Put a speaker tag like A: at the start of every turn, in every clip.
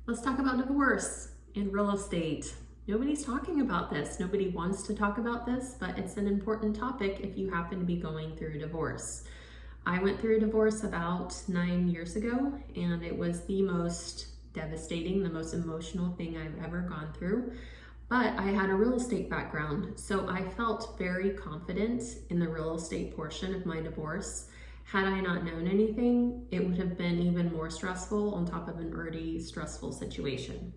A: Let's talk about divorce in real estate. Nobody's talking about this. Nobody wants to talk about this, but it's an important topic if you happen to be going through a divorce. I went through a divorce about 9 years ago, and it was the most devastating, the most emotional thing I've ever gone through. But I had a real estate background, so I felt very confident in the real estate portion of my divorce. Had I not known anything, it would have been even more stressful on top of an already stressful situation.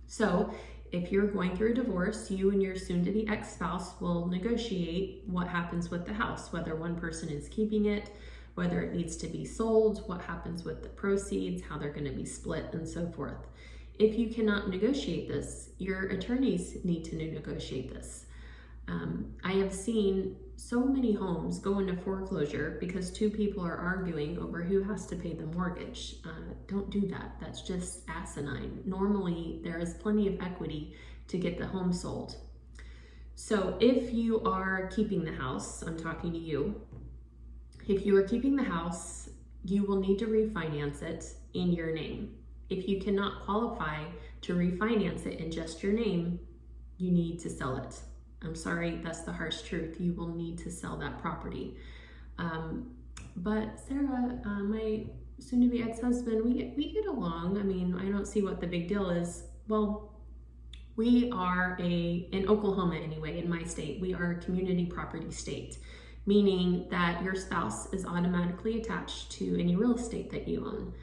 A: So if you're going through a divorce, you and your soon-to-be ex-spouse will negotiate what happens with the house, whether one person is keeping it, whether it needs to be sold, what happens with the proceeds, how they're going to be split, and so forth. If you cannot negotiate this, your attorneys need to negotiate this. I have seen so many homes go into foreclosure because two people are arguing over who has to pay the mortgage. Don't do that. That's just asinine. Normally, there is plenty of equity to get the home sold. So if you are keeping the house, I'm talking to you. If you are keeping the house, you will need to refinance it in your name. If you cannot qualify to refinance it in just your name, you need to sell it. I'm sorry, that's the harsh truth. You will need to sell that property. But Sarah, my soon-to-be ex-husband, we get along. I mean, I don't see what the big deal is. Well, we are in Oklahoma anyway, in my state, we are a community property state, meaning that your spouse is automatically attached to any real estate that you own.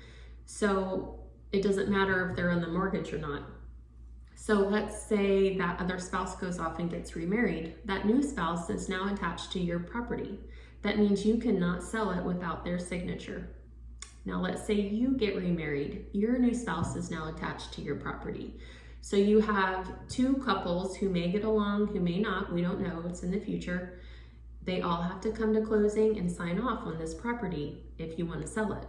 A: So it doesn't matter if they're on the mortgage or not. So let's say that other spouse goes off and gets remarried. That new spouse is now attached to your property. That means you cannot sell it without their signature. Now let's say you get remarried. Your new spouse is now attached to your property. So you have two couples who may get along, who may not, we don't know, it's in the future. They all have to come to closing and sign off on this property if you want to sell it.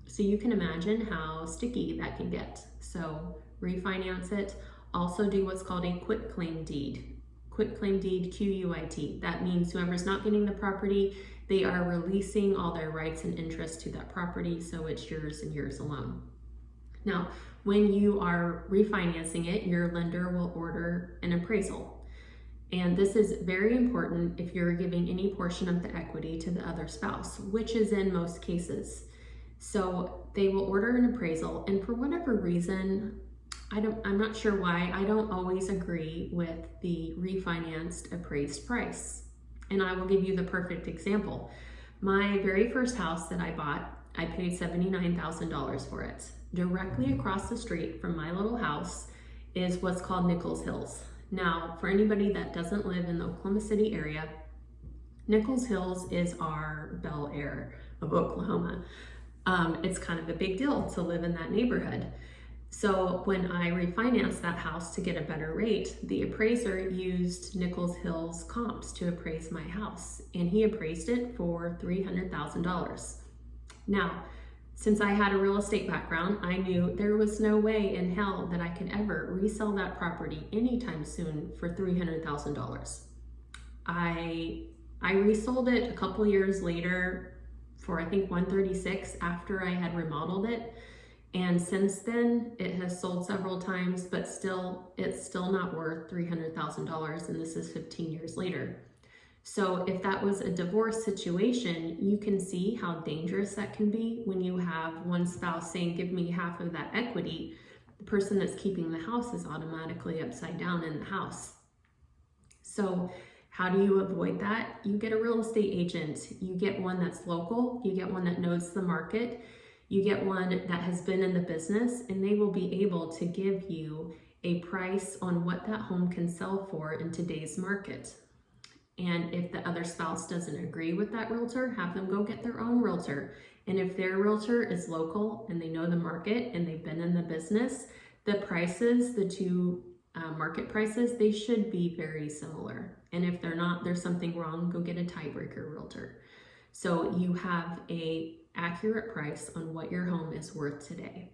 A: So you can imagine how sticky that can get. So refinance it. Also do what's called a quitclaim deed. Quitclaim deed, Q-U-I-T. That means whoever's not getting the property, they are releasing all their rights and interests to that property, so it's yours and yours alone. Now, when you are refinancing it, your lender will order an appraisal. And this is very important if you're giving any portion of the equity to the other spouse, which is in most cases. So they will order an appraisal, and for whatever reason, I'm not sure why, I don't always agree with the refinanced appraised price. And I will give you the perfect example. My very first house that I bought, I paid $79,000 for it. Directly across the street from my little house is what's called Nichols Hills. Now, for anybody that doesn't live in the Oklahoma City area, Nichols Hills is our Bel Air of Oklahoma. It's kind of a big deal to live in that neighborhood. So when I refinanced that house to get a better rate, the appraiser used Nichols Hills comps to appraise my house, and he appraised it for $300,000. Now, since I had a real estate background, I knew there was no way in hell that I could ever resell that property anytime soon for $300,000. I resold it a couple years later for I think $136,000 after I had remodeled it. And since then, it has sold several times, but it's still not worth $300,000, and this is 15 years later. So if that was a divorce situation, you can see how dangerous that can be when you have one spouse saying, give me half of that equity. The person that's keeping the house is automatically upside down in the house. So how do you avoid that? You get a real estate agent. You get one that's local. You get one that knows the market. You get one that has been in the business, and they will be able to give you a price on what that home can sell for in today's market. And if the other spouse doesn't agree with that realtor, have them go get their own realtor. And if their realtor is local and they know the market and they've been in the business, the prices, the two market prices, they should be very similar. And if they're not, there's something wrong, go get a tiebreaker realtor. So you have a accurate price on what your home is worth today.